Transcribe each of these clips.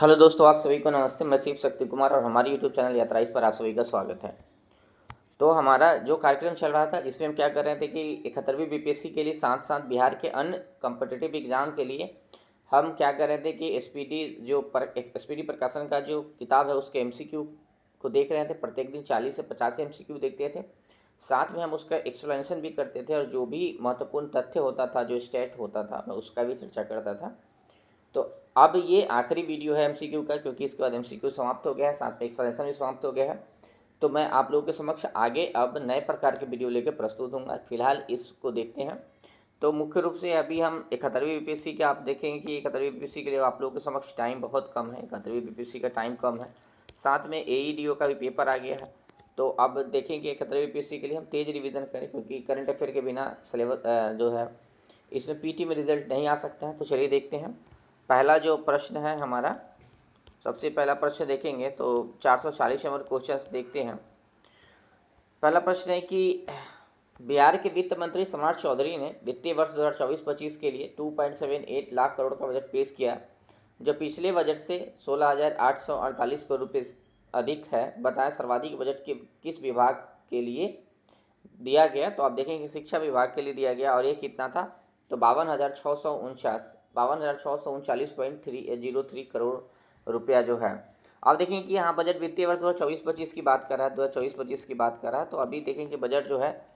Hello दोस्तों, आप सभी को नमस्ते। मैं शिव शक्ति कुमार और हमारी यूट्यूब चैनल यात्रा इस पर आप सभी का स्वागत है। तो हमारा जो कार्यक्रम चल रहा था जिसमें हम क्या कर रहे थे कि 71वीं बीपीएससी के लिए साथ साथ बिहार के अन्य कॉम्पिटिटिव एग्जाम के लिए हम क्या कर रहे थे कि एसपीडी प्रकाशन का जो किताब है उसके एमसीक्यू को देख रहे थे। प्रत्येक दिन 40 से 50 एमसीक्यू देखते थे। साथ में हम उसका एक्सप्लेनेशन भी करते थे और जो भी महत्वपूर्ण तथ्य होता था, जो स्टेट होता था, मैं उसका भी चर्चा करता था। तो अब ये आखिरी वीडियो है एमसीक्यू का, क्योंकि इसके बाद एमसीक्यू समाप्त हो गया है, साथ में एक्सप्लेनेशन भी समाप्त हो गया है। तो मैं आप लोगों के समक्ष आगे अब नए प्रकार के वीडियो लेकर प्रस्तुत होऊंगा। फिलहाल इसको देखते हैं। तो मुख्य रूप से अभी हम 71वीं बीपीएससी के आप देखेंगे कि 71वीं बीपीएससी के लिए आप लोगों के समक्ष टाइम बहुत कम है। 71वीं बीपीएससी का टाइम कम है, साथ में एईडीओ का भी पेपर आ गया है। तो अब देखेंगे 71वीं बीपीएससी के लिए हम तेज रिवीजन करें, क्योंकि करंट अफेयर के बिना सिलेबस जो है इसमें पीटी में रिजल्ट नहीं आ सकता है। तो चलिए देखते हैं। पहला जो प्रश्न है हमारा, सबसे पहला प्रश्न देखेंगे तो 440 नंबर क्वेश्चन देखते हैं। पहला प्रश्न है कि बिहार के वित्त मंत्री सम्राट चौधरी ने वित्तीय वर्ष 2024-25 के लिए 2.78 लाख करोड़ का बजट पेश किया, जो पिछले बजट से 16,848 करोड़ रुपये अधिक है। बताएं सर्वाधिक बजट किस विभाग के लिए दिया गया। तो आप देखेंगे शिक्षा विभाग के लिए दिया गया और ये कितना था, तो 52,639.03 करोड़ रुपया जो है। अब देखेंगे कि यहाँ बजट वित्तीय वर्ष 2024-25 की बात कर रहा है, 2024-25 की बात कर रहा है। तो अभी देखेंगे बजट जो है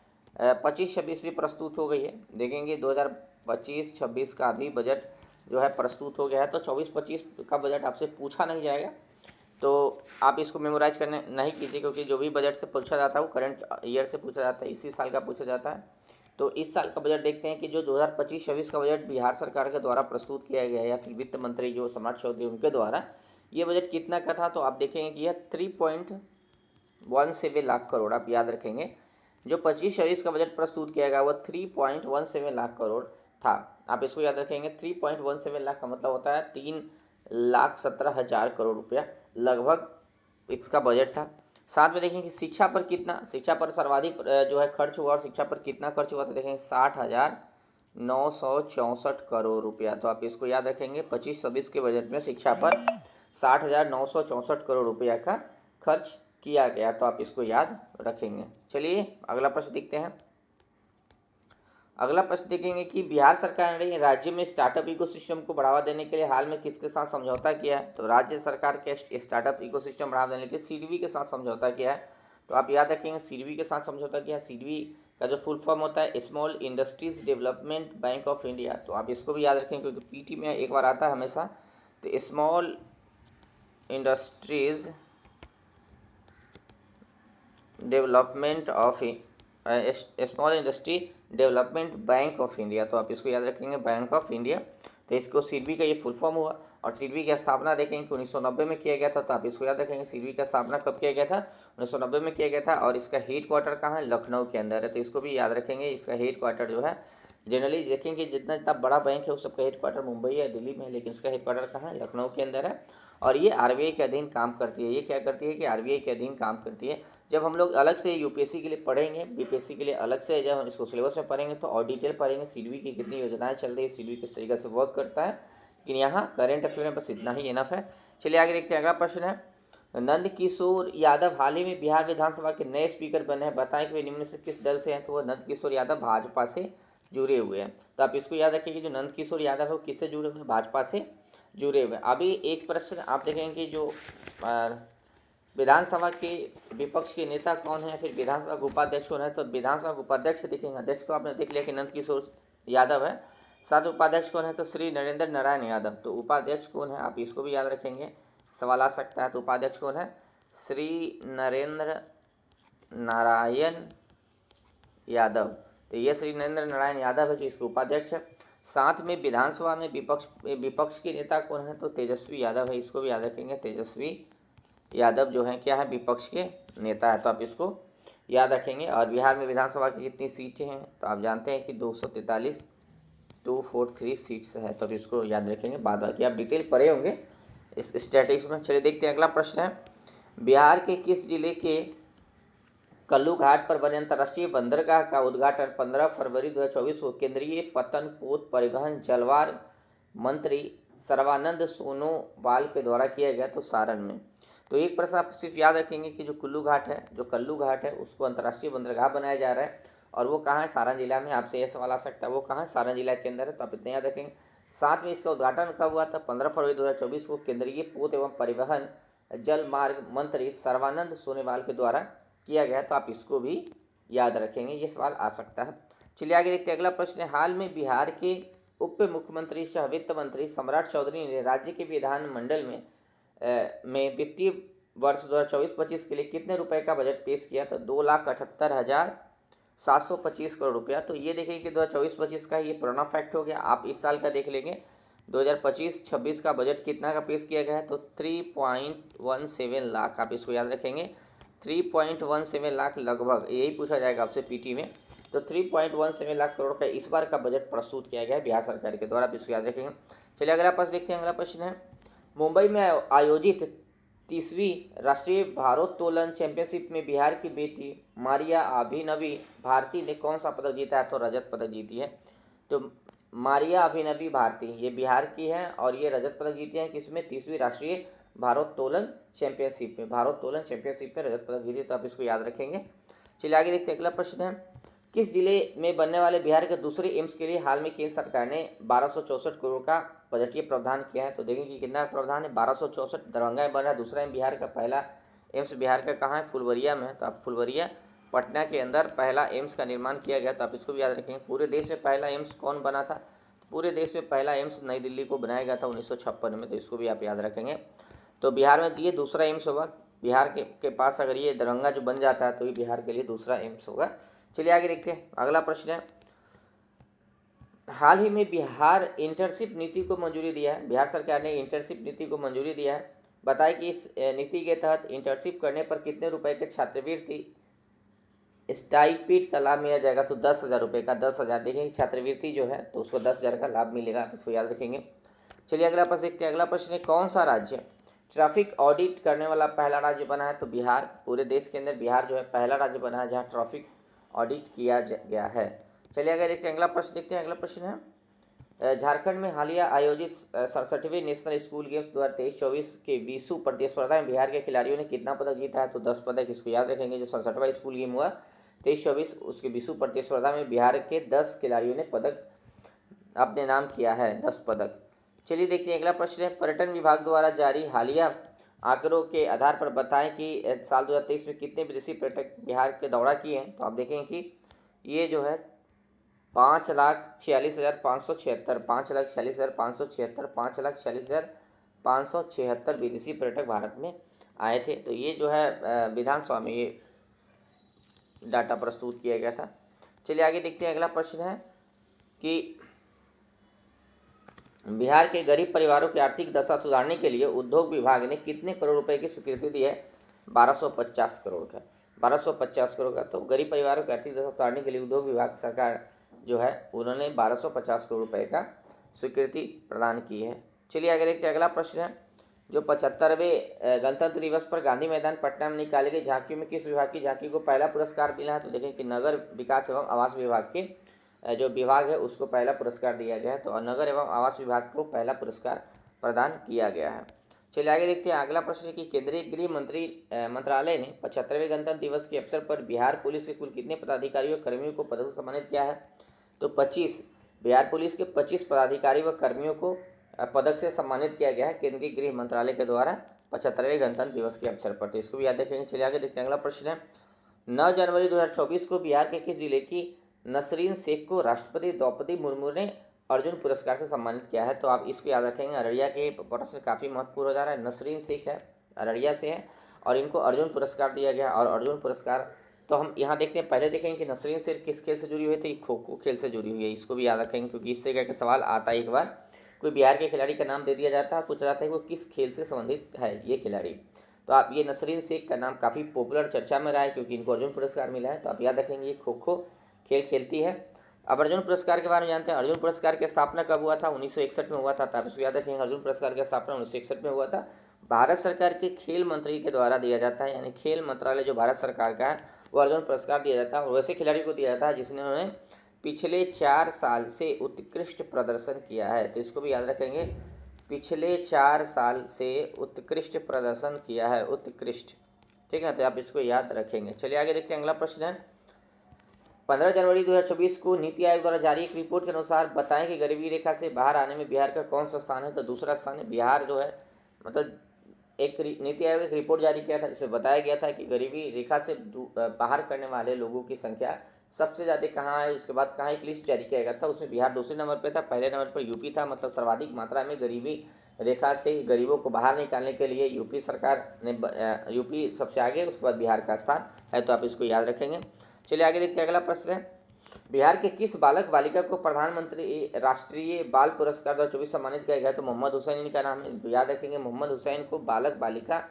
25-26 भी प्रस्तुत हो गई है। देखेंगे 2025-26 का भी बजट जो है प्रस्तुत हो गया है। तो 24-25 का बजट आपसे पूछा नहीं जाएगा, तो आप इसको मेमोराइज करने नहीं कीजिए, क्योंकि जो भी बजट से पूछा जाता है वो करंट ईयर से पूछा जाता है, इसी साल का पूछा जाता है। तो इस साल का बजट देखते हैं कि जो 2025-26 का बजट बिहार सरकार के द्वारा प्रस्तुत किया गया है, या फिर वित्त मंत्री जो सम्राट चौधरी उनके द्वारा ये बजट कितना का था। तो आप देखेंगे कि यह 3.17 लाख करोड़, आप याद रखेंगे जो 25-26 का बजट प्रस्तुत किया गया वह 3.17 लाख करोड़ था। आप इसको याद रखेंगे। 3.17 लाख का मतलब होता है 3,17,000 करोड़ रुपया लगभग इसका बजट था। साथ में देखेंगे शिक्षा पर कितना, शिक्षा पर सर्वाधिक जो है खर्च हुआ, और शिक्षा पर कितना खर्च हुआ तो देखेंगे 60,964 करोड़ रुपया। तो आप इसको याद रखेंगे। 25-26 के बजट में शिक्षा पर 60,964 करोड़ रुपया का खर्च किया गया। तो आप इसको याद रखेंगे। चलिए अगला प्रश्न देखते हैं। अगला प्रश्न देखेंगे कि बिहार सरकार ने राज्य में स्टार्टअप इकोसिस्टम को बढ़ावा देने के लिए हाल में किसके साथ समझौता किया है। तो राज्य सरकार के स्टार्टअप इकोसिस्टम बढ़ावा देने के लिए सीडबी के साथ समझौता किया है। तो आप याद रखेंगे सीडबी के साथ समझौता किया है। सीडबी का जो फुल फॉर्म होता है small industries development bank of India. तो आप इसको भी याद रखेंगे, क्योंकि पीटी में एक बार आता है हमेशा। तो small industries development of small industry development bank of India. तो आप इसको याद रखेंगे, बैंक ऑफ इंडिया। तो इसको सीडबी का ये फुल फॉर्म हुआ। और सीडबी की स्थापना देखेंगे कि 1990 में किया गया था। तो आप इसको याद रखेंगे सीडबी का स्थापना कब किया गया था, 1990 में किया गया था। और इसका हेड क्वार्टर कहाँ है, लखनऊ के अंदर है। तो इसको भी याद रखेंगे। इसका हेड क्वार्टर जो है जनरली देखेंगे जितना जितना बड़ा बैंक है उस सबका हेड क्वार्टर मुंबई या दिल्ली में है, लेकिन इसका हेड क्वार्टर कहाँ है, लखनऊ के अंदर है। और ये आरबीआई के अधीन काम करती है। ये क्या करती है कि आरबीआई के अधीन काम करती है। जब हम लोग अलग से यूपीएससी के लिए पढ़ेंगे, बीपीएससी के लिए अलग से जब हम इसको सिलेबस में पढ़ेंगे तो और डिटेल पढ़ेंगे सीडबी की कितनी योजनाएं चल रही है, सीडबी किस तरीके से वर्क करता है। लेकिन यहाँ करेंट अफेयर में बस इतना ही इनफ है। चलिए आगे देखते हैं। अगला प्रश्न है, नंद किशोर यादव हाल ही में बिहार विधानसभा के नए स्पीकर बने हैं। बताएं कि वे निम्न से किस दल से हैं। तो वह नंद किशोर यादव भाजपा से जुड़े हुए हैं। तो आप इसको याद रखिए कि जो नंद किशोर यादव है वो किससे जुड़े हुए हैं, भाजपा से जुड़े हुए हैं। अभी एक प्रश्न आप देखेंगे कि जो विधानसभा के विपक्ष के नेता कौन है, फिर विधानसभा के उपाध्यक्ष कौन है। तो विधानसभा के उपाध्यक्ष देखेंगे, अध्यक्ष तो आपने देख लिया कि नंद किशोर यादव है। साथ उपाध्यक्ष कौन है, तो श्री नरेंद्र नारायण यादव। तो उपाध्यक्ष कौन है, आप इसको भी याद रखेंगे, सवाल आ सकता है। तो उपाध्यक्ष कौन है, श्री नरेंद्र नारायण यादव। तो ये श्री नरेंद्र नारायण यादव है जो इसके उपाध्यक्ष है। साथ में विधानसभा में विपक्ष के नेता कौन है, तो तेजस्वी यादव है। इसको भी याद रखेंगे, तेजस्वी यादव जो है क्या है, विपक्ष के नेता है। तो आप इसको याद रखेंगे। और बिहार में विधानसभा की कितनी सीटें हैं, तो आप जानते हैं कि 243 243 सीट्स है। तो आप इसको याद रखेंगे। बाद बाकी आप डिटेल पढ़े होंगे इस स्टैटिस्टिक्स में। चलिए देखते हैं। अगला प्रश्न है, बिहार के किस जिले के कल्लू घाट पर बने अंतर्राष्ट्रीय बंदरगाह का उद्घाटन 15 फरवरी 2024 को केंद्रीय पतन पोत परिवहन जलवार मंत्री सर्बानंद सोनोवाल के द्वारा किया गया? तो सारण में। तो एक प्रश्न आप सिर्फ याद रखेंगे कि जो कल्लू घाट है उसको अंतर्राष्ट्रीय बंदरगाह बनाया जा रहा है और वो कहाँ है? सारण जिला में। आपसे यह सवाल आ सकता है वो कहाँ है? सारण जिला के अंदर है, तो आप इतना याद रखेंगे। साथ में इसका उद्घाटन कब हुआ था? 15 फरवरी 2024 को केंद्रीय पोत एवं परिवहन जल मार्ग मंत्री सर्बानंद सोनोवाल के द्वारा किया गया, तो आप इसको भी याद रखेंगे, ये सवाल आ सकता है। चलिए आगे देखते हैं। अगला प्रश्न है, हाल में बिहार के उप मुख्यमंत्री सह वित्त मंत्री सम्राट चौधरी ने राज्य के विधानमंडल में वित्तीय वर्ष 2024-25 के लिए कितने रुपए का बजट पेश किया? तो 2,78,725 करोड़ रुपया। तो ये देखिए कि 2024-25 का ये पुराना फैक्ट हो गया। आप इस साल का देख लेंगे 2025-26 का बजट कितना का पेश किया गया है? तो 3.17 लाख। आप इसको याद रखेंगे, 3.17 लाख लगभग, यही पूछा जाएगा आपसे पीटी में। तो 3.17 लाख करोड़ का इस बार का बजट प्रस्तुत किया गया है बिहार सरकार के द्वारा, आप इसको याद रखेंगे। चलिए अगला प्रश्न देखते हैं। अगला प्रश्न है, मुंबई में आयोजित 30वीं राष्ट्रीय भारोत्तोलन चैंपियनशिप में बिहार की बेटी मारिया अभिनवी भारती ने कौन सा पदक जीता है? तो रजत पदक जीती है। तो मारिया अभिनवी भारती ये बिहार की है और ये रजत पदक जीती हैं किसमें? 30वीं राष्ट्रीय भारोत्तोलन चैंपियनशिप में रजत पदक जीती, तो आप इसको याद रखेंगे। चलिए आगे देखते हैं। अगला प्रश्न है, किस जिले में बनने वाले बिहार के दूसरे एम्स के लिए हाल में केंद्र सरकार ने 1264 करोड़ का बजटीय प्रावधान किया है? तो देखेंगे कि कितना प्रावधान है, 1264। दरभंगा में बन रहा है दूसरा एम्स बिहार का। पहला एम्स बिहार का कहाँ है? फुलवरिया में है, तो आप फुलवरिया पटना के अंदर पहला एम्स का निर्माण किया गया, तो आप इसको भी याद रखेंगे। पूरे देश में पहला एम्स कौन बना था? पूरे देश में पहला एम्स नई दिल्ली को बनाया गया था 1956 में, तो इसको भी आप याद रखेंगे। तो बिहार में ये दूसरा एम्स होगा। बिहार के पास अगर ये दरभंगा जो बन जाता है तो ये बिहार के लिए दूसरा एम्स होगा। चलिए आगे देखते हैं। अगला प्रश्न है, हाल ही में बिहार इंटर्नशिप नीति को मंजूरी दिया है। बिहार सरकार ने इंटर्नशिप नीति को मंजूरी दिया है। बताएं कि इस नीति के तहत इंटर्नशिप करने पर कितने रुपए के छात्रवृत्ति स्टाइपेंड का लाभ मिला जाएगा? तो 10,000 रुपये का। 10,000 देखेंगे छात्रवृत्ति जो है तो उसको 10,000 का लाभ मिलेगा, आप इसको याद रखेंगे। चलिए अगला प्रश्न देखते हैं। अगला प्रश्न है, कौन सा राज्य ट्रैफिक ऑडिट करने वाला पहला राज्य बना है? तो बिहार। पूरे देश के अंदर बिहार जो है पहला राज्य बना है जहाँ ट्रैफिक ऑडिट किया गया है। चलिए अगर देखते हैं। अगला प्रश्न देखते हैं। अगला प्रश्न है, झारखंड में हालिया आयोजित 67वें नेशनल स्कूल गेम्स 2023-24 के विश्व प्रतिस्पर्धा में बिहार के खिलाड़ियों ने कितना पदक जीता है? तो 10 पदक। इसको याद रखेंगे। जो 67वां स्कूल गेम हुआ 23-24 उसके विश्व प्रतिस्पर्धा में बिहार के 10 खिलाड़ियों ने पदक अपने नाम किया है, 10 पदक। चलिए देखते हैं। अगला प्रश्न है, पर्यटन विभाग द्वारा जारी हालिया आंकड़ों के आधार पर बताएं कि साल 2023 में कितने विदेशी पर्यटक बिहार के दौरा किए हैं? तो आप देखेंगे कि ये जो है 5,46,576 5,46,576 विदेशी पर्यटक भारत में आए थे। तो ये जो है विधानसभा में ये डाटा प्रस्तुत किया गया था। चलिए आगे देखते हैं। अगला प्रश्न है कि बिहार के गरीब परिवारों की आर्थिक दशा सुधारने के लिए उद्योग विभाग ने कितने करोड़ रुपए की स्वीकृति दी है? 1250 करोड़ का। 1250 करोड़ का। तो गरीब परिवारों की आर्थिक दशा सुधारने के लिए उद्योग विभाग सरकार जो है उन्होंने 1250 करोड़ रुपए का स्वीकृति प्रदान की है। चलिए आगे देखते हैं। अगला प्रश्न है, जो 75वें गणतंत्र दिवस पर गांधी मैदान पटना में निकाली गई झांकियों में किस विभाग की झांकी को पहला पुरस्कार मिला है? तो देखें कि नगर विकास एवं आवास विभाग के जो विभाग है उसको पहला पुरस्कार दिया गया है। तो नगर एवं आवास विभाग को पहला पुरस्कार प्रदान किया गया है। चलिए आगे देखते हैं। अगला प्रश्न है कि केंद्रीय गृह मंत्रालय ने 75वें गणतंत्र दिवस के अवसर पर बिहार पुलिस के कुल कितने पदाधिकारियों और कर्मियों को पदक से सम्मानित किया है? तो 25। बिहार पुलिस के 25 पदाधिकारी व कर्मियों को पदक से सम्मानित किया गया है केंद्रीय गृह मंत्रालय के द्वारा 75वें गणतंत्र दिवस के अवसर पर, तो इसको भी याद रखेंगे। चलिए आगे देखते हैं। अगला प्रश्न है, 9 जनवरी 2024 को बिहार के किस जिले की नसरीन शेख को राष्ट्रपति द्रौपदी मुर्मू ने अर्जुन पुरस्कार से सम्मानित किया है? तो आप इसको याद रखेंगे। अररिया के प्रश्न काफ़ी महत्वपूर्ण हो जा रहा है। नसरीन शेख है, अररिया से है और इनको अर्जुन पुरस्कार दिया गया। और अर्जुन पुरस्कार तो हम यहाँ देखते हैं, पहले देखेंगे कि नसरीन शेख किस खेल से जुड़ी हुई थी? खो खो खेल से जुड़ी हुई है। इसको भी याद रखेंगे क्योंकि इस तरह का सवाल आता है। एक बार कोई बिहार के खिलाड़ी का नाम दे दिया जाता है, पूछा जाता है वो किस खेल से संबंधित है ये खिलाड़ी। तो आप ये नसरीन शेख का नाम काफ़ी पॉपुलर चर्चा में रहा है क्योंकि इनको अर्जुन पुरस्कार मिला है। तो आप याद रखेंगे ये खो खो खेल खेलती है। अब अर्जुन पुरस्कार के बारे में जानते हैं। अर्जुन पुरस्कार की स्थापना कब हुआ था? 1961 में हुआ था। तो आप इसको याद रखेंगे। अर्जुन पुरस्कार की स्थापना 1961 में हुआ था। भारत सरकार के खेल मंत्री के द्वारा दिया जाता है, यानी खेल मंत्रालय जो भारत सरकार का है वो अर्जुन पुरस्कार दिया जाता है और वैसे खिलाड़ी को दिया जाता है जिसने पिछले 4 साल से उत्कृष्ट प्रदर्शन किया है। तो इसको भी याद रखेंगे। पिछले 4 साल से उत्कृष्ट प्रदर्शन किया है, उत्कृष्ट। ठीक है, तो आप इसको याद रखेंगे। चलिए आगे देखते हैं, अगला प्रश्न है 15 जनवरी 2024 को नीति आयोग द्वारा जारी एक रिपोर्ट के अनुसार बताएं कि गरीबी रेखा से बाहर आने में बिहार का कौन सा स्थान है। तो दूसरा स्थान है बिहार जो है, मतलब एक नीति आयोग एक रिपोर्ट जारी किया था जिसमें बताया गया था कि गरीबी रेखा से बाहर करने वाले लोगों की संख्या सबसे ज़्यादा कहाँ है, उसके बाद कहाँ एक लिस्ट जारी किया गया था, उसमें बिहार दूसरे नंबर पर था, पहले नंबर पर यूपी था। मतलब सर्वाधिक मात्रा में गरीबी रेखा से गरीबों को बाहर निकालने के लिए यूपी सरकार ने यूपी सबसे आगे, उसके बाद बिहार का स्थान है, तो आप इसको याद रखेंगे। चलिए आगे देखते हैं, अगला प्रश्न है बिहार के किस बालक बालिका को प्रधानमंत्री राष्ट्रीय बाल पुरस्कार 2024 सम्मानित किया गया। तो मोहम्मद हुसैन इनका नाम है, इनको याद रखेंगे। मोहम्मद हुसैन को बालक बालिका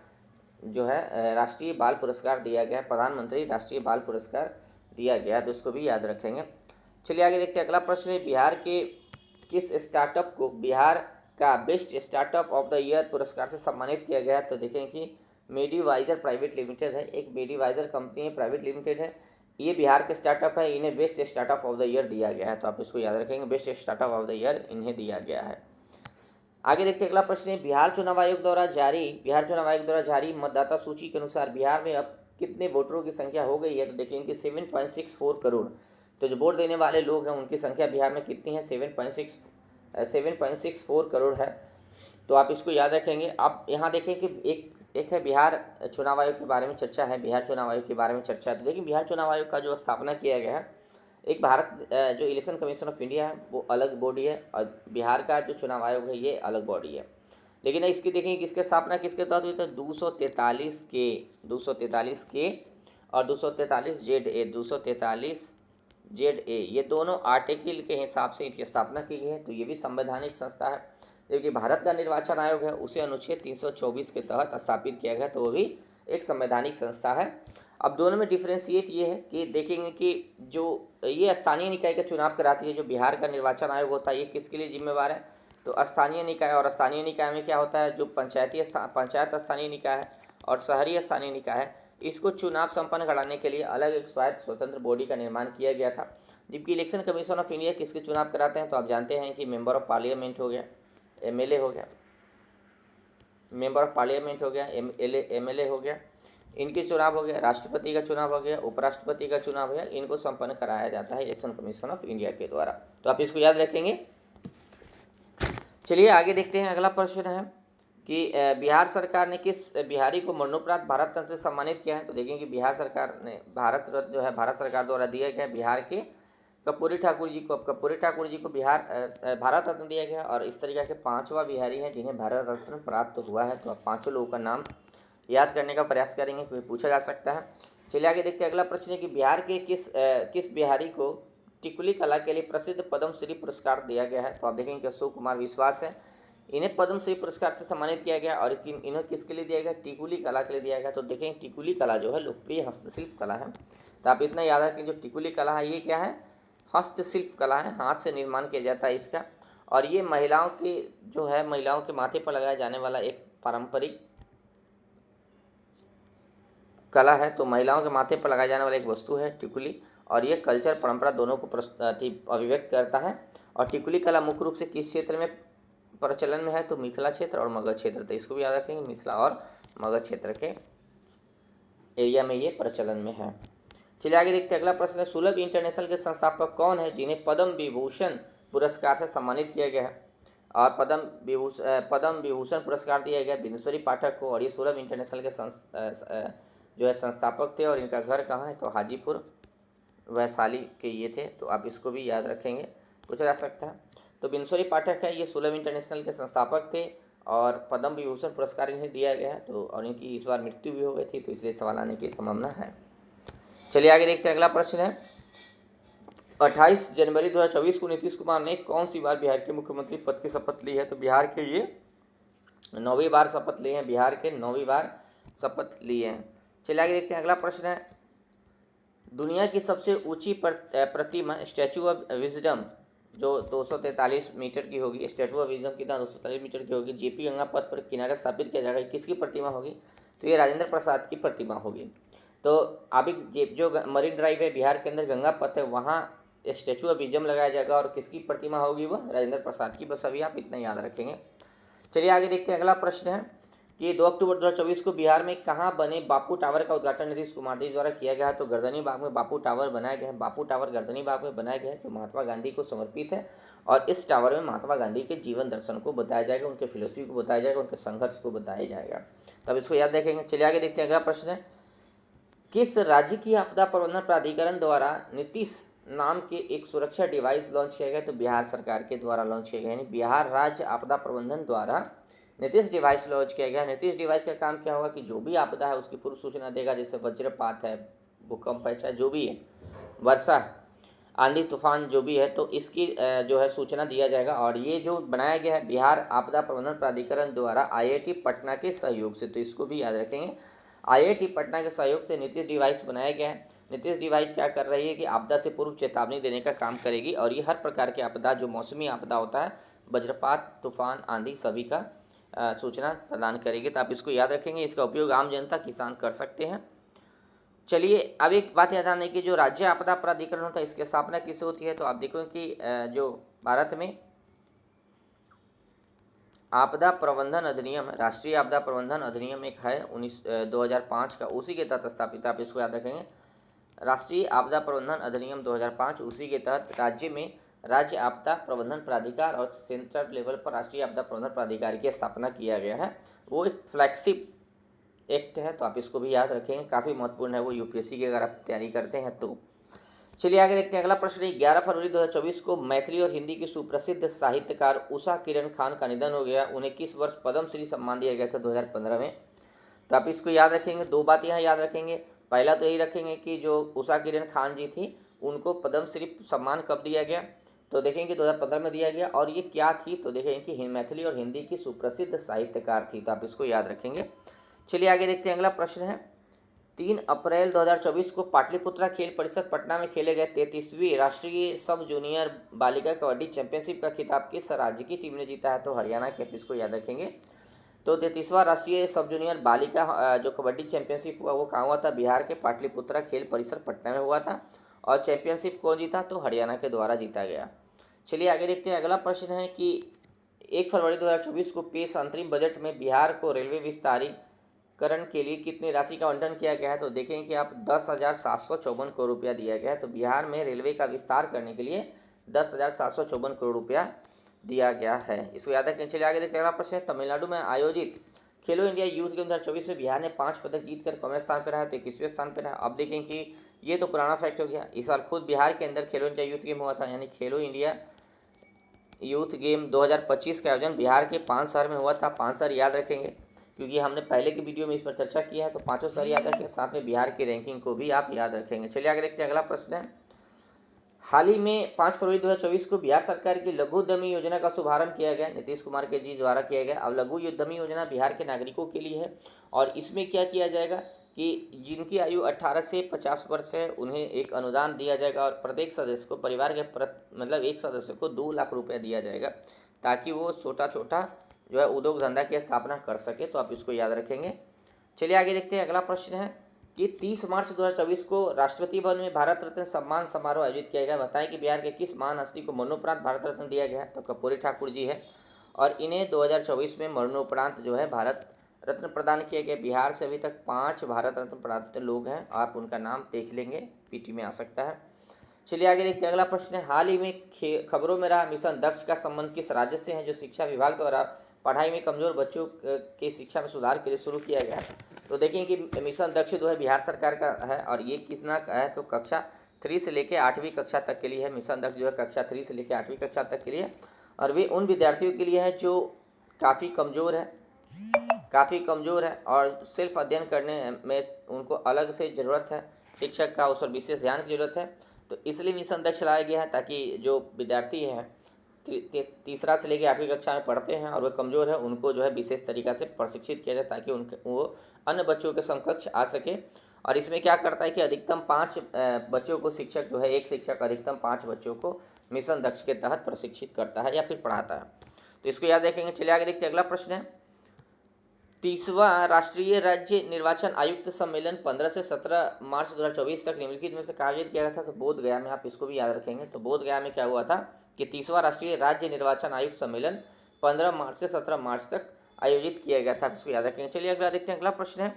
जो है राष्ट्रीय बाल पुरस्कार दिया गया, प्रधानमंत्री राष्ट्रीय बाल पुरस्कार दिया गया, तो उसको भी याद रखेंगे। चलिए आगे देखते हैं, अगला प्रश्न है बिहार के किस स्टार्टअप को बिहार का best startup of the year पुरस्कार से सम्मानित किया गया। तो देखें कि मेडिवाइजर प्राइवेट लिमिटेड है, एक मेडिवाइजर कंपनी है, प्राइवेट लिमिटेड है, ये बिहार के स्टार्टअप है, इन्हें best startup of the year दिया गया है, तो आप इसको याद रखेंगे, best startup of the year इन्हें दिया गया है। आगे देखते हैं, अगला प्रश्न है बिहार चुनाव आयोग द्वारा जारी मतदाता सूची के अनुसार बिहार में अब कितने वोटरों की संख्या हो गई है। तो देखिए इनकी 7.64 करोड़, तो जो वोट देने वाले लोग हैं उनकी संख्या बिहार में कितनी है, 7.64 करोड़ है, तो आप इसको याद रखेंगे। आप यहाँ देखें कि एक है बिहार चुनाव आयोग के बारे में चर्चा है, बिहार चुनाव आयोग के बारे में चर्चा है। तो देखिए बिहार चुनाव आयोग का जो स्थापना किया गया है, एक भारत जो इलेक्शन कमीशन ऑफ इंडिया है वो अलग बॉडी है, और बिहार का जो चुनाव आयोग है ये अलग बॉडी है। लेकिन इसकी देखेंगे किसके स्थापना किसके तहत हुई, तो 243 के और 243 ZA ये दोनों आर्टिकल के हिसाब से इनकी स्थापना की गई है, तो ये भी संवैधानिक संस्था है। जबकि भारत का निर्वाचन आयोग है उसे अनुच्छेद 324 के तहत स्थापित किया गया, तो वो भी एक संवैधानिक संस्था है। अब दोनों में डिफ्रेंशिएट ये है कि देखेंगे कि जो ये स्थानीय निकाय का चुनाव कराती है, जो बिहार का निर्वाचन आयोग होता है, ये किसके लिए जिम्मेवार है, तो स्थानीय निकाय। और स्थानीय निकाय में क्या होता है, जो पंचायत स्थानीय निकाय है और शहरी स्थानीय निकाय है, इसको चुनाव संपन्न कराने के लिए अलग एक स्वायत्त स्वतंत्र बॉडी का निर्माण किया गया था। जबकि इलेक्शन कमीशन ऑफ इंडिया किसके चुनाव कराते हैं, तो आप जानते हैं कि मेंबर ऑफ पार्लियामेंट हो गया, MLA हो गया, मेंबर ऑफ पार्लियामेंट हो गया, MLA हो गया, इनके चुनाव हो गया, राष्ट्रपति का चुनाव हो गया, उपराष्ट्रपति का चुनाव हो गया, इनको संपन्न कराया जाता है इलेक्शन कमीशन ऑफ इंडिया के द्वारा, तो आप इसको याद रखेंगे। चलिए आगे देखते हैं, अगला प्रश्न है कि बिहार सरकार ने किस बिहारी को मरणोपरांत भारत रत्न से सम्मानित किया है। तो देखें कि बिहार सरकार ने भारत रत्न जो है भारत सरकार द्वारा दिया गया बिहार के कर्पूरी ठाकुर जी को बिहार भारत रत्न दिया गया, और इस तरीके के 5वां बिहारी हैं जिन्हें भारत रत्न प्राप्त हुआ है। तो आप 5 लोगों का नाम याद करने का प्रयास करेंगे, क्योंकि पूछा जा सकता है। चलिए आगे देखते हैं, अगला प्रश्न है कि बिहार के किस बिहारी को टिकुली कला के लिए प्रसिद्ध पद्मश्री पुरस्कार दिया गया है। तो आप देखेंगे कि अशोक कुमार विश्वास है, इन्हें पद्मश्री पुरस्कार से सम्मानित किया गया, और इन्हें किसके लिए दिया गया, टिकुली कला के लिए दिया गया। तो देखें टिकुली कला जो है लोकप्रिय हस्तशिल्प कला है, तो आप इतना याद रखें, जो टिकुली कला है ये क्या है, हस्तशिल्प कला है, हाथ से निर्माण किया जाता है इसका, और ये महिलाओं के माथे पर लगाया जाने वाला एक पारंपरिक कला है। तो महिलाओं के माथे पर लगाया जाने वाला एक वस्तु है टिकुली, और ये कल्चर परंपरा दोनों को अभिव्यक्त करता है। और टिकुली कला मुख्य रूप से किस क्षेत्र में प्रचलन में है, तो मिथिला क्षेत्र और मगध क्षेत्र, तो इसको भी याद रखेंगे, मिथिला और मगध क्षेत्र के एरिया में ये प्रचलन में है। चलिए आगे देखते हैं, अगला प्रश्न है सुलभ इंटरनेशनल के संस्थापक कौन है जिन्हें पद्म विभूषण पुरस्कार से सम्मानित किया गया है। और पद्म विभूषण पुरस्कार दिया गया बिंदुश्री पाठक को, और ये सुलभ इंटरनेशनल के जो है संस्थापक थे, और इनका घर कहाँ है, तो हाजीपुर वैशाली के ये थे, तो आप इसको भी याद रखेंगे, पूछा जा सकता है। तो बिंदुश्री पाठक है, ये सुलभ इंटरनेशनल के संस्थापक थे, और पद्म विभूषण पुरस्कार इन्हें दिया गया है, तो और इनकी इस बार मृत्यु भी हो गई थी, तो इसलिए सवाल आने की संभावना है। चलिए आगे देखते हैं, अगला प्रश्न है 28 जनवरी 2024 को नीतीश कुमार ने कौन सी बार बिहार के मुख्यमंत्री पद की शपथ ली है। तो बिहार के ये 9वीं बार शपथ लिए हैं, बिहार के 9वीं बार शपथ लिए हैं। चलिए आगे देखते हैं, अगला प्रश्न है दुनिया की सबसे ऊंची प्रतिमा स्टैचू ऑफ विजडम जो 243 मीटर की होगी, स्टैचू ऑफ विजडम कितना 243 मीटर की होगी, जेपी गंगा पथ पर किनारे स्थापित किया जाएगा, किसकी प्रतिमा होगी, तो ये राजेंद्र प्रसाद की प्रतिमा होगी। तो अभी जो मरीन ड्राइव है बिहार के अंदर गंगा पथ है, वहाँ स्टैचू ऑफ विजडम लगाया जाएगा, और किसकी प्रतिमा होगी, वह राजेंद्र प्रसाद की। बस अभी आप इतना याद रखेंगे। चलिए आगे देखते हैं, अगला प्रश्न है कि 2 अक्टूबर 2024 को बिहार में कहाँ बने बापू टावर का उद्घाटन नीतीश कुमार जी द्वारा किया गया है? तो गर्दनी बाग में बापू टावर बनाया गया है। बापू टावर गर्दनी बाग में बनाया गया है, जो महात्मा गांधी को समर्पित है, और इस टावर में महात्मा गांधी के जीवन दर्शन को बताया जाएगा, उनके फिलोसफी को बताया जाएगा, उनके संघर्ष को बताया जाएगा। तब इसको याद रखेंगे। चलिए आगे देखते हैं, अगला प्रश्न है, किस राज्य की आपदा प्रबंधन प्राधिकरण द्वारा नीतीश नाम के एक सुरक्षा डिवाइस लॉन्च किया गया? तो बिहार सरकार के द्वारा लॉन्च किया गया, यानी बिहार राज्य आपदा प्रबंधन द्वारा नीतीश डिवाइस लॉन्च किया गया। नीतीश डिवाइस का काम क्या होगा कि जो भी आपदा है उसकी पूर्व सूचना देगा, जैसे वज्रपात है, भूकंप है, चाहे जो भी है, वर्षा, आंधी तूफान जो भी है, तो इसकी जो है सूचना दिया जाएगा। और ये जो बनाया गया है बिहार आपदा प्रबंधन प्राधिकरण द्वारा IIT पटना के सहयोग से, तो इसको भी याद रखेंगे। IIT पटना के सहयोग से नीतीश डिवाइस बनाया गया है। नीतीश डिवाइस क्या कर रही है कि आपदा से पूर्व चेतावनी देने का काम करेगी, और ये हर प्रकार के आपदा, जो मौसमी आपदा होता है, वज्रपात, तूफान, आंधी, सभी का सूचना प्रदान करेगी। तो आप इसको याद रखेंगे। इसका उपयोग आम जनता, किसान कर सकते हैं। चलिए अब एक बात याद आने की, जो राज्य आपदा प्राधिकरण होता है, इसकी स्थापना किससे होती है? तो आप देखो कि जो भारत में आपदा प्रबंधन अधिनियम, राष्ट्रीय आपदा प्रबंधन अधिनियम एक है 2005 का, उसी के तहत स्थापित। आप इसको याद रखेंगे, राष्ट्रीय आपदा प्रबंधन अधिनियम 2005, उसी के तहत राज्य में राज्य आपदा प्रबंधन प्राधिकार और सेंट्रल लेवल पर राष्ट्रीय आपदा प्रबंधन प्राधिकार की स्थापना किया गया है। वो एक फ्लैगशिप एक्ट है, तो आप इसको भी याद रखेंगे, काफ़ी महत्वपूर्ण है वो UPSC की अगर आप तैयारी करते हैं तो। चलिए आगे देखते हैं, अगला प्रश्न है, 11 फरवरी 2024 को मैथिली और हिंदी की सुप्रसिद्ध साहित्यकार उषा किरण खान का निधन हो गया। उन्हें किस वर्ष पद्मश्री सम्मान दिया गया था? 2015 में। तो आप इसको याद रखेंगे। दो बात यहाँ याद रखेंगे, पहला तो यही रखेंगे कि जो उषा किरण खान जी थी, उनको पद्मश्री सम्मान कब दिया गया? तो देखेंगे 2015 में दिया गया। और ये क्या थी? तो देखेंगे कि मैथिली और हिंदी की सुप्रसिद्ध साहित्यकार थी। तो आप इसको याद रखेंगे। चलिए आगे देखते हैं, अगला प्रश्न है, 3 अप्रैल 2024 को पाटलिपुत्रा खेल परिषद पटना में खेले गए 33वीं राष्ट्रीय सब जूनियर बालिका कबड्डी चैंपियनशिप का खिताब किस राज्य की टीम ने जीता है? तो हरियाणा के। इसको याद रखेंगे। तो 33वां राष्ट्रीय सब जूनियर बालिका जो कबड्डी चैंपियनशिप हुआ, वो कहाँ हुआ था? बिहार के पाटलिपुत्रा खेल परिसर पटना में हुआ था। और चैंपियनशिप कौन जीता? तो हरियाणा के द्वारा जीता गया। चलिए आगे देखते हैं, अगला प्रश्न है कि 1 फरवरी 2024 को पेश अंतरिम बजट में बिहार को रेलवे विस्तारीकरण के लिए कितनी राशि का आवंटन किया गया है? तो देखेंगे कि आप 10,754 करोड़ रुपया दिया गया है। तो बिहार में रेलवे का विस्तार करने के लिए 10,754 करोड़ रुपया दिया गया है, इसको याद रखें। चलिए आगे देखते हैं, अगला प्रश्न है, तमिलनाडु में आयोजित खेलो इंडिया यूथ गेम 2024 में बिहार ने 5 पदक जीतकर कौन स्थान पर रहा? तो 21वें स्थान पर रहा। अब देखें कि ये तो पुराना फैक्ट हो गया, इस साल खुद बिहार के अंदर खेलो इंडिया यूथ गेम हुआ था, यानी खेलो इंडिया यूथ गेम 2025 का आयोजन बिहार के 5 शहर में हुआ था। 5 शहर याद रखेंगे, क्योंकि हमने पहले की वीडियो में इस पर चर्चा किया है, तो 5 शहर याद रखेंगे, साथ में बिहार की रैंकिंग को भी आप याद रखेंगे। चलिए आगे देखते हैं, अगला प्रश्न है, हाल ही में 5 फरवरी 2024 को बिहार सरकार की लघु उद्यमी योजना का शुभारंभ किया गया, नीतीश कुमार के जी द्वारा किया गया। अब लघु उद्यमी योजना बिहार के नागरिकों के लिए है, और इसमें क्या किया जाएगा कि जिनकी आयु 18 से 50 वर्ष है, उन्हें एक अनुदान दिया जाएगा, और प्रत्येक सदस्य को, परिवार के मतलब एक सदस्य को 2 लाख रुपया दिया जाएगा, ताकि वो छोटा छोटा जो है उद्योग धंधा की स्थापना कर सके। तो आप इसको याद रखेंगे। चलिए आगे देखते हैं, अगला प्रश्न है कि 30 मार्च 2024 को राष्ट्रपति भवन में भारत रत्न सम्मान समारोह आयोजित किया गया। बताएं कि बिहार के किस महान हस्ती को मरणोपरांत भारत रत्न दिया गया है? तो कर्पूरी ठाकुर जी है, और इन्हें 2024 में मरणोपरांत जो है भारत रत्न प्रदान किया गया। बिहार से अभी तक 5 भारत रत्न प्राप्त लोग हैं, आप उनका नाम देख लेंगे, PT में आ सकता है। चलिए आगे देखते हैं, अगला प्रश्न है, हाल ही में खबरों में रहा मिशन दक्ष का संबंध किस राज्य से है, जो शिक्षा विभाग द्वारा पढ़ाई में कमजोर बच्चों की शिक्षा में सुधार के लिए शुरू किया गया है? तो देखें कि मिशन दक्ष जो है बिहार सरकार का है, और ये किसना का है? तो कक्षा 3 से लेकर 8वीं कक्षा तक के लिए है। मिशन दक्ष जो है कक्षा 3 से लेकर 8वीं कक्षा तक के लिए, और वे उन विद्यार्थियों के लिए है जो काफ़ी कमज़ोर है और सिर्फ अध्ययन करने में उनको अलग से ज़रूरत है, शिक्षक का उस पर विशेष ध्यान की जरूरत है। तो इसलिए मिशन दक्ष लाया गया है, ताकि जो विद्यार्थी हैं तीसरा से लेकर 8वीं कक्षा में पढ़ते हैं और वे कमज़ोर है, उनको जो है विशेष तरीक़ा से प्रशिक्षित किया जाए, ताकि उनके वो अन्य बच्चों के समकक्ष आ सके। और इसमें क्या करता है कि अधिकतम 5 बच्चों को शिक्षक जो है, एक शिक्षक अधिकतम 5 बच्चों को मिशन दक्ष के तहत प्रशिक्षित करता है या फिर पढ़ाता है। तो इसको याद रखेंगे। चलिए आगे देखते हैं, अगला प्रश्न है, 30वां राष्ट्रीय राज्य निर्वाचन आयुक्त सम्मेलन 15 से 17 मार्च 2024 तक निम्नलिखित में से आयोजित किया गया था? तो बोध गया में, आप इसको भी याद रखेंगे। तो बोध गया में क्या हुआ था कि 30वां राष्ट्रीय राज्य निर्वाचन आयुक्त सम्मेलन 15 मार्च से 17 मार्च तक आयोजित किया गया था। इसको याद रखेंगे। चलिए अगला देखते हैं। अगला प्रश्न है,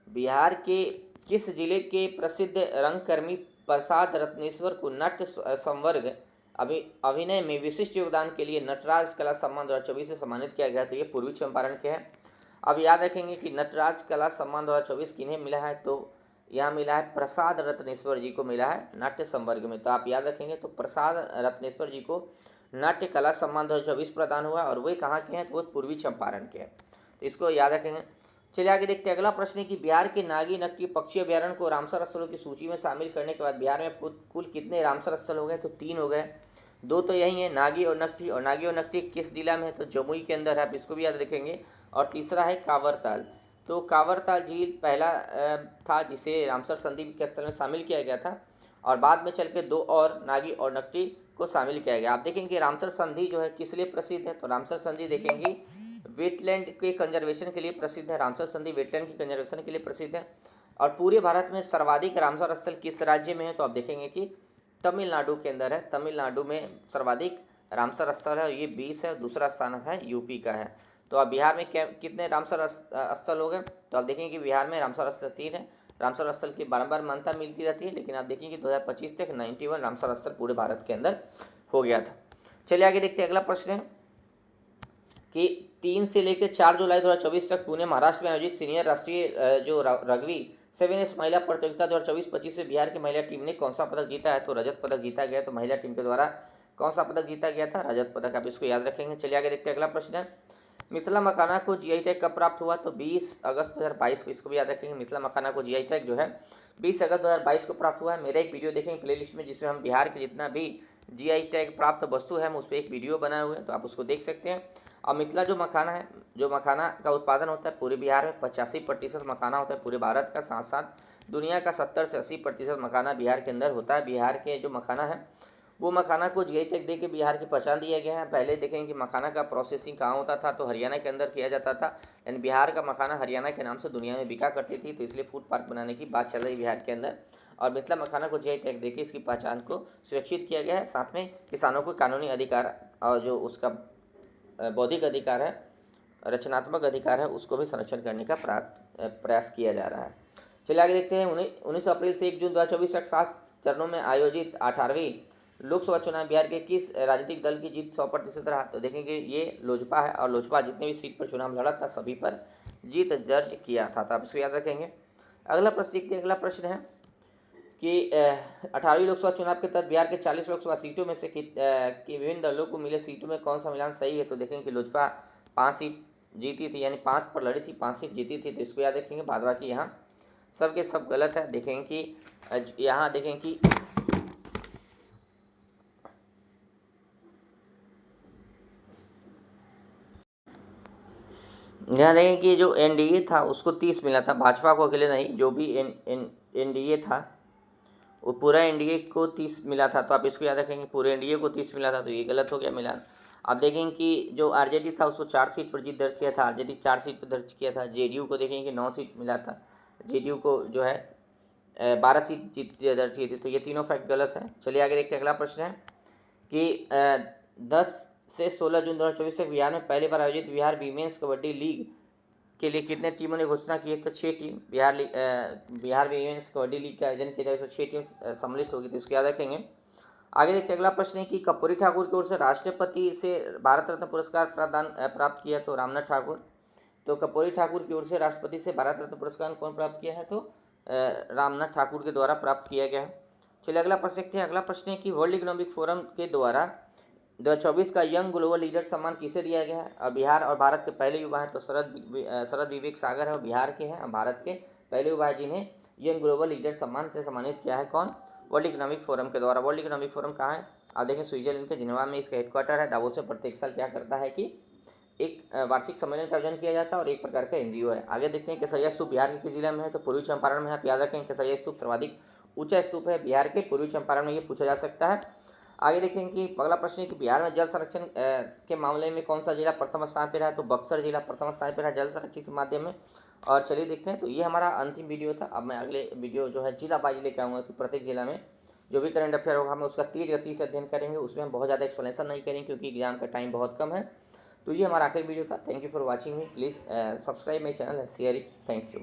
बिहार के किस जिले के प्रसिद्ध रंगकर्मी प्रसाद रत्नेश्वर को नाट्य संवर्ग अभिनय में विशिष्ट योगदान के लिए नटराज कला सम्मान 2024 से सम्मानित किया गया? तो ये पूर्वी चंपारण के हैं। अब याद रखेंगे कि नटराज कला सम्मान 2024 किन्हें मिला है? तो यहाँ मिला है प्रसाद रत्नेश्वर जी को मिला है नाट्य संवर्ग में। तो आप याद रखेंगे, तो प्रसाद रत्नेश्वर जी को नाट्य कला सम्मान 2024 प्रदान हुआ और वे कहाँ के हैं? तो वो पूर्वी चंपारण के हैं। तो इसको याद रखेंगे। चलिए आगे देखते हैं। अगला प्रश्न है कि बिहार के नागी नकटी पक्षी अभ्यारण्य को रामसर स्थलों की सूची में शामिल करने के बाद बिहार में कुल कितने रामसर स्थल हो गए? तो 3 हो गए। 2 तो यही है, नागी और नकटी। और नागी और नकटी किस जिला में है? तो जमुई के अंदर है, आप इसको भी याद रखेंगे। और तीसरा है कांवरताल। तो कांवरताल झील पहला था जिसे रामसर संधि के स्थल में शामिल किया गया था, और बाद में चल के 2 और नागी और नकटी को शामिल किया गया। आप देखेंगे रामसर संधि जो है किस लिए प्रसिद्ध है? तो रामसर संधि देखेंगे वेटलैंड के कंजर्वेशन के लिए प्रसिद्ध है। रामसर संधि वेटलैंड की कंजर्वेशन के लिए प्रसिद्ध है। और पूरे भारत में सर्वाधिक रामसर स्थल किस राज्य में है? तो आप देखेंगे कि तमिलनाडु के अंदर है। तमिलनाडु में सर्वाधिक रामसर स्थल है, ये 20 है। दूसरा स्थान है यूपी का है। तो अब बिहार में कितने रामसर स्थल हो गए? तो आप देखेंगे कि बिहार में रामसर स्थल 3 है। रामसर स्थल की बार मान्यता मिलती रहती है, लेकिन आप देखेंगे 2025 तक 91 रामसर स्थल पूरे भारत के अंदर हो गया था। चलिए आगे देखते हैं। अगला प्रश्न है कि 3 से लेकर 4 जुलाई 2024 तक पुणे महाराष्ट्र में आयोजित सीनियर राष्ट्रीय जो रग्बी 7 महिला प्रतियोगिता 2024-25 में बिहार की महिला टीम ने कौन सा पदक जीता है? तो रजत पदक जीता गया। तो महिला टीम के द्वारा कौन सा पदक जीता गया था? रजत पदक। आप इसको याद रखेंगे। चलिए आगे देखते हैं। अगला प्रश्न है, मिथिला मखाना को जीआई टैग कब प्राप्त हुआ? तो 20 अगस्त 2022 को। इसको भी याद रखेंगे। मिथिला मखाना को जीआई टैग जो है 20 अगस्त 2022 को प्राप्त हुआ है। मेरा एक वीडियो देखेंगे प्लेलिस्ट में, जिसमें हम बिहार के जितना भी जीआई टैग प्राप्त वस्तु है, हम उस पर एक वीडियो बनाए हुए हैं, तो आप उसको देख सकते हैं। और मिथिला जो मखाना है, जो मखाना का उत्पादन होता है पूरे बिहार में 85% मखाना होता है पूरे भारत का, साथ साथ दुनिया का 70 से 80% मखाना बिहार के अंदर होता है। बिहार के जो मखाना है वो मखाना को जीआई टैग दे के बिहार की पहचान दिया गया है। पहले देखेंगे कि मखाना का प्रोसेसिंग कहाँ होता था, तो हरियाणा के अंदर किया जाता था। यानी बिहार का मखाना हरियाणा के नाम से दुनिया में बिका करती थी, तो इसलिए फूड पार्क बनाने की बात चल रही बिहार के अंदर। और मिथिला मखाना को जीआई टैग देके इसकी पहचान को सुरक्षित किया गया है। साथ में किसानों को कानूनी अधिकार और जो उसका बौद्धिक अधिकार है, रचनात्मक अधिकार है, उसको भी संरक्षण करने का प्रयास किया जा रहा है। चलिए आगे देखते हैं। 19 अप्रैल से 1 जून 2024 तक 7 चरणों में आयोजित 18वीं लोकसभा चुनाव बिहार के किस राजनीतिक दल की जीत 100% रहा? तो देखेंगे ये लोजपा है, और लोजपा जितने भी सीट पर चुनाव लड़ा था सभी पर जीत दर्ज किया था। तो आप इसको याद रखेंगे। अगला प्रश्न देखते हैं। अगला प्रश्न है कि 18वीं लोकसभा चुनाव के तहत बिहार के 40 लोकसभा सीटों में से कि विभिन्न दलों को मिले सीटों में कौन सा मिलान सही है? तो देखेंगे कि लोजपा 5 सीट जीती थी, यानी 5 पर लड़ी थी, 5 सीट जीती थी। तो इसको याद रखेंगे। बाद बाकी यहाँ सब के सब गलत है। देखेंगे कि यहाँ देखेंगे कि यहाँ देखें कि जो एनडीए था उसको 30 मिला था, भाजपा को अकेले नहीं, जो भी एनडीए था वो पूरा एनडीए को 30 मिला था। तो आप इसको याद रखेंगे, पूरे एनडीए को 30 मिला था, तो ये गलत हो गया मिलान। आप देखेंगे कि जो आरजेडी था उसको 4 सीट पर जीत दर्ज किया था, आरजेडी 4 सीट पर दर्ज किया था। जेडीयू को देखेंगे 9 सीट मिला था, जेडीयू को जो है 12 सीट जीत दर्ज की थी। तो ये तीनों फैक्ट गलत है। चलिए आगे देखते हैं। अगला प्रश्न है कि 10 से 16 जून 2024 तक बिहार में पहली बार आयोजित बिहार वीमेंस कबड्डी लीग के लिए कितने टीमों ने घोषणा की है? तो 6 team Bihar women's kabaddi league का आयोजन किया जाएगा, इसमें 6 टीम सम्मिलित होगी। तो इसको याद रखेंगे। आगे देखते हैं। अगला प्रश्न है कि कर्पूरी ठाकुर की ओर से राष्ट्रपति से भारत रत्न पुरस्कार प्राप्त किया? तो रामनाथ ठाकुर। तो कर्पूरी ठाकुर की ओर से राष्ट्रपति से भारत रत्न पुरस्कार कौन प्राप्त किया है? तो रामनाथ ठाकुर के द्वारा प्राप्त किया गया है। चलिए अगला प्रश्न देखते हैं। अगला प्रश्न है कि वर्ल्ड इकोनॉमिक फोरम के द्वारा 2024 का यंग ग्लोबल लीडर सम्मान किसे दिया गया है? और बिहार और भारत के पहले युवा हैं, तो शरद विवेक सागर है, और बिहार के हैं, और भारत के पहले युवा जिन्हें यंग ग्लोबल लीडर सम्मान से सम्मानित किया है। कौन? वर्ल्ड इकोनॉमिक फोरम के द्वारा। वर्ल्ड इकोनॉमिक फोरम कहाँ है? आप देखें स्विट्जरलैंड के जिनेवा में इसका हेडक्वार्टर है। दावोस में प्रत्येक साल क्या करता है कि एक वार्षिक सम्मेलन का आयोजन किया जाता है, और एक प्रकार का एनजीओ है। आगे देखते हैं केसरिया स्तूप बिहार के किस जिले में है? तो पूर्वी चंपारण में। आप याद रखें केसरिया स्तूप सर्वाधिक ऊंचा स्तूप है बिहार के पूर्वी चंपारण में, ये पूछा जा सकता है। आगे देखते हैं कि अगला प्रश्न है कि बिहार में जल संरक्षण के मामले में कौन सा जिला प्रथम स्थान पर है? तो बक्सर जिला प्रथम स्थान पर है जल संरक्षण के माध्यम में। और चलिए देखते हैं। तो ये हमारा अंतिम वीडियो था। अब मैं अगले वीडियो जो है जिला वाइज लेकर आऊँगा कि प्रत्येक जिला में जो भी करंट अफेयर होगा हम उसका तेज गति से अध्ययन करेंगे। उसमें हम बहुत ज़्यादा एक्सप्लेनेशन नहीं करेंगे क्योंकि एग्जाम का टाइम बहुत कम है। तो तो ये हमारा आखिरी वीडियो था। Thank you for watching me, please subscribe my channel and share it. Thank you.